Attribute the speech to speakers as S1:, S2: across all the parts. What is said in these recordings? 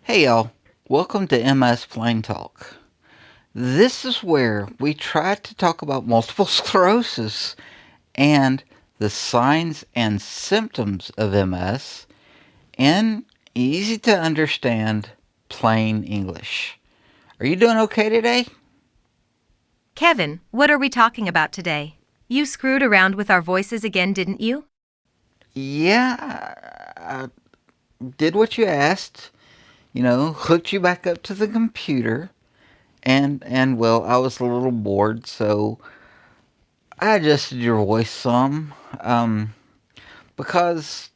S1: Hey y'all, welcome to MS Plain Talk. This is where we try to talk about multiple sclerosis and the signs and symptoms of MS in easy to understand plain English. Are you doing okay today?
S2: Kevin, what are we talking about today? You screwed around with our voices again, didn't you?
S1: Yeah, I did what you asked. Hooked you back up to the computer, and well, I was a little bored, so I adjusted your voice some, because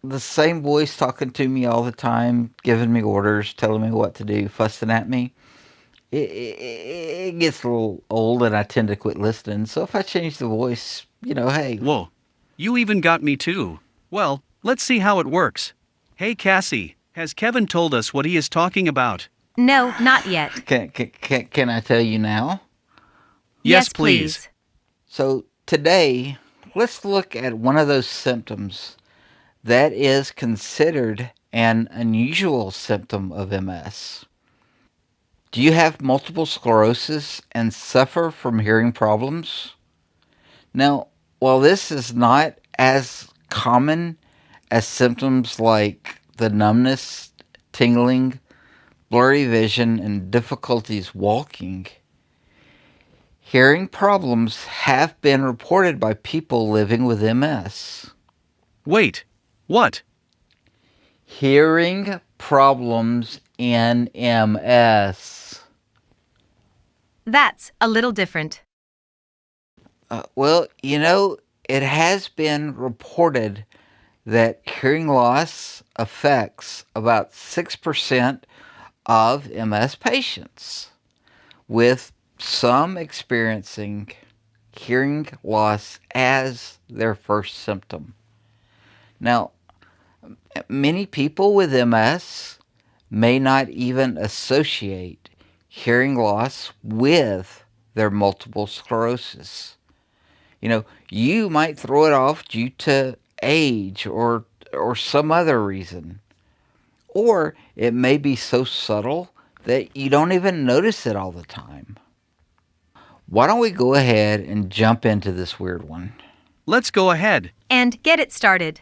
S1: the same voice talking to me all the time, giving me orders, telling me what to do, fussing at me, it gets a little old and I tend to quit listening. So if I change the voice, hey.
S3: Whoa. You even got me too. Well, let's see how it works. Hey Cassie, has Kevin told us what he is talking about?
S2: No, not yet.
S1: Can I tell you now?
S3: Yes, please.
S1: So today, let's look at one of those symptoms that is considered an unusual symptom of MS. Do you have multiple sclerosis and suffer from hearing problems? Now, while this is not as common as symptoms like the numbness, tingling, blurry vision, and difficulties walking, hearing problems have been reported by people living with MS.
S3: Wait, what?
S1: Hearing problems in MS.
S2: That's a little different.
S1: Well, it has been reported that hearing loss affects about 6% of MS patients, with some experiencing hearing loss as their first symptom. Now, many people with MS may not even associate hearing loss with their multiple sclerosis. You might throw it off due to age or some other reason. Or it may be so subtle that you don't even notice it all the time. Why don't we go ahead and jump into this weird one?
S3: Let's go ahead.
S2: And get it started.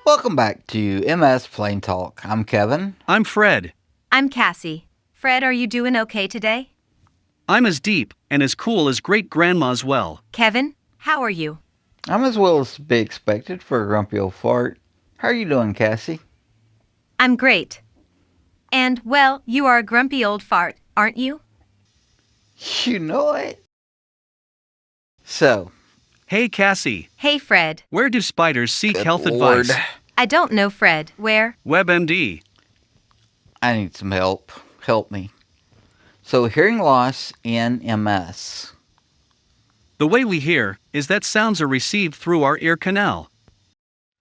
S1: Welcome back to MS Plain Talk. I'm Kevin.
S3: I'm Fred.
S2: I'm Cassie. Fred, are you doing okay today?
S3: I'm as deep and as cool as great grandma's well.
S2: Kevin, how are you?
S1: I'm as well as to be expected for a grumpy old fart. How are you doing, Cassie?
S2: I'm great. And, well, you are a grumpy old fart, aren't you?
S1: You know it. So,
S3: Hey Cassie,
S2: Hey, Fred.
S3: where do spiders seek
S1: good
S3: health
S1: Lord,
S3: advice?
S2: I don't know, Fred. Where?
S3: WebMD.
S1: I need some help. Help me. So, hearing loss in MS.
S3: The way we hear is that sounds are received through our ear canal.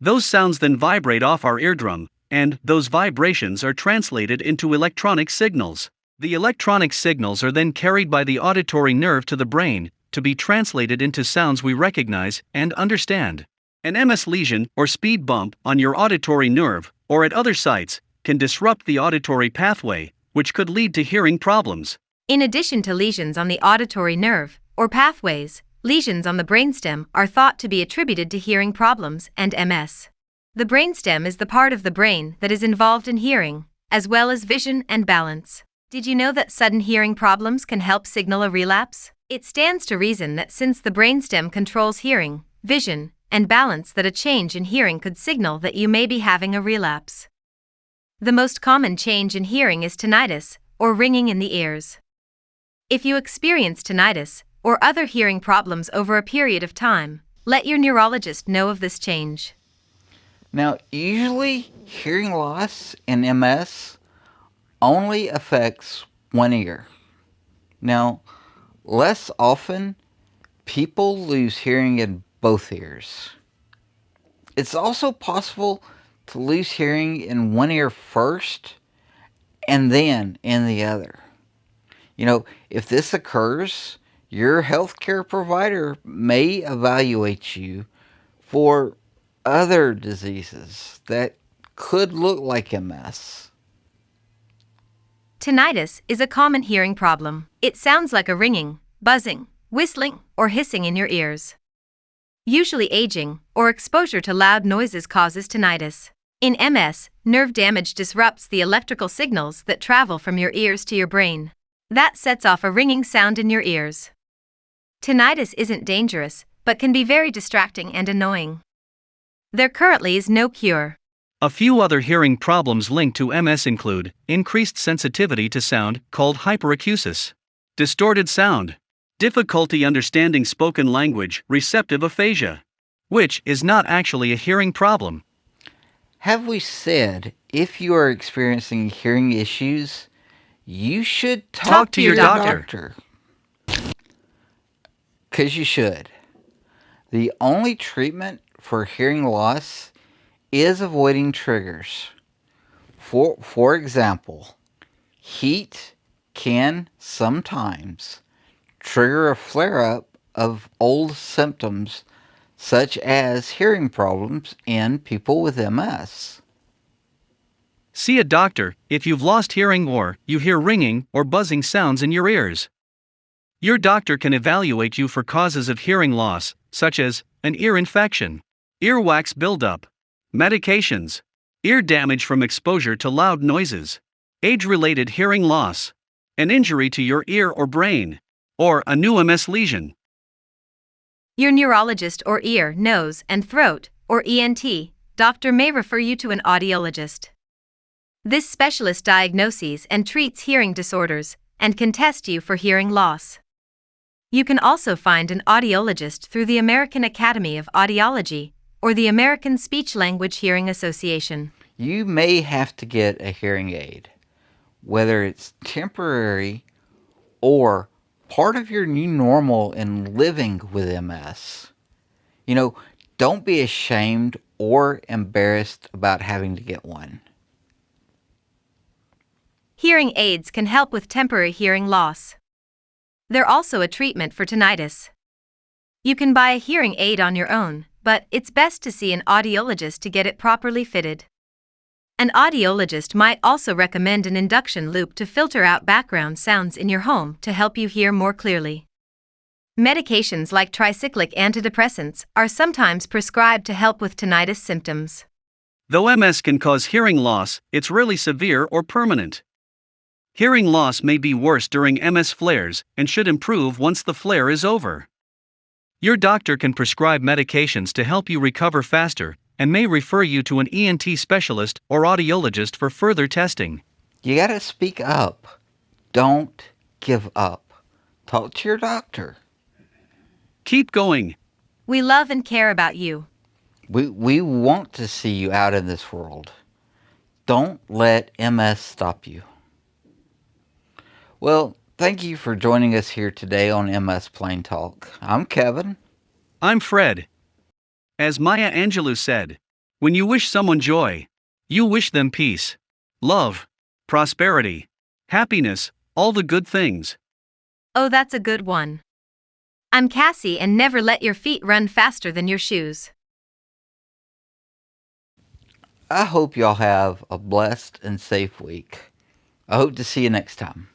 S3: Those sounds then vibrate off our eardrum, and those vibrations are translated into electronic signals. The electronic signals are then carried by the auditory nerve to the brain to be translated into sounds we recognize and understand. An MS lesion or speed bump on your auditory nerve or at other sites can disrupt the auditory pathway, which could lead to hearing problems.
S2: In addition to lesions on the auditory nerve, or pathways, lesions on the brainstem are thought to be attributed to hearing problems and MS. The brainstem is the part of the brain that is involved in hearing, as well as vision and balance. Did you know that sudden hearing problems can help signal a relapse? It stands to reason that since the brainstem controls hearing, vision, and balance, that a change in hearing could signal that you may be having a relapse. The most common change in hearing is tinnitus, or ringing in the ears. If you experience tinnitus or other hearing problems over a period of time, let your neurologist know of this change.
S1: Now, usually hearing loss in MS only affects one ear. Now, less often, people lose hearing in both ears. It's also possible to lose hearing in one ear first and then in the other. If this occurs, your healthcare provider may evaluate you for other diseases that could look like MS.
S2: Tinnitus is a common hearing problem. It sounds like a ringing, buzzing, whistling, or hissing in your ears. Usually aging or exposure to loud noises causes tinnitus. In MS, nerve damage disrupts the electrical signals that travel from your ears to your brain. That sets off a ringing sound in your ears. Tinnitus isn't dangerous, but can be very distracting and annoying. There currently is no cure.
S3: A few other hearing problems linked to MS include increased sensitivity to sound, called hyperacusis, distorted sound, difficulty understanding spoken language, receptive aphasia, which is not actually a hearing problem.
S1: Have we said if you are experiencing hearing issues, you should talk
S3: to your
S1: doctor? Because you should. The only treatment for hearing loss is avoiding triggers. For example, heat can sometimes trigger a flare-up of old symptoms such as hearing problems in people with MS.
S3: See a doctor if you've lost hearing or you hear ringing or buzzing sounds in your ears. Your doctor can evaluate you for causes of hearing loss, such as an ear infection, earwax buildup, medications, ear damage from exposure to loud noises, age-related hearing loss, an injury to your ear or brain, or a new MS lesion.
S2: Your neurologist or ear, nose, and throat, or ENT, doctor may refer you to an audiologist. This specialist diagnoses and treats hearing disorders and can test you for hearing loss. You can also find an audiologist through the American Academy of Audiology or the American Speech-Language Hearing Association.
S1: You may have to get a hearing aid, whether it's temporary or part of your new normal in living with MS. Don't be ashamed or embarrassed about having to get one.
S2: Hearing aids can help with temporary hearing loss. They're also a treatment for tinnitus. You can buy a hearing aid on your own, but it's best to see an audiologist to get it properly fitted. An audiologist might also recommend an induction loop to filter out background sounds in your home to help you hear more clearly. Medications like tricyclic antidepressants are sometimes prescribed to help with tinnitus symptoms.
S3: Though MS can cause hearing loss, it's rarely severe or permanent. Hearing loss may be worse during MS flares and should improve once the flare is over. Your doctor can prescribe medications to help you recover faster and may refer you to an ENT specialist or audiologist for further testing.
S1: You gotta speak up. Don't give up. Talk to your doctor.
S3: Keep going.
S2: We love and care about you.
S1: We want to see you out in this world. Don't let MS stop you. Well, thank you for joining us here today on MS Plain Talk. I'm Kevin.
S3: I'm Fred. As Maya Angelou said, when you wish someone joy, you wish them peace, love, prosperity, happiness, all the good things.
S2: Oh, that's a good one. I'm Cassie, and never let your feet run faster than your shoes.
S1: I hope y'all have a blessed and safe week. I hope to see you next time.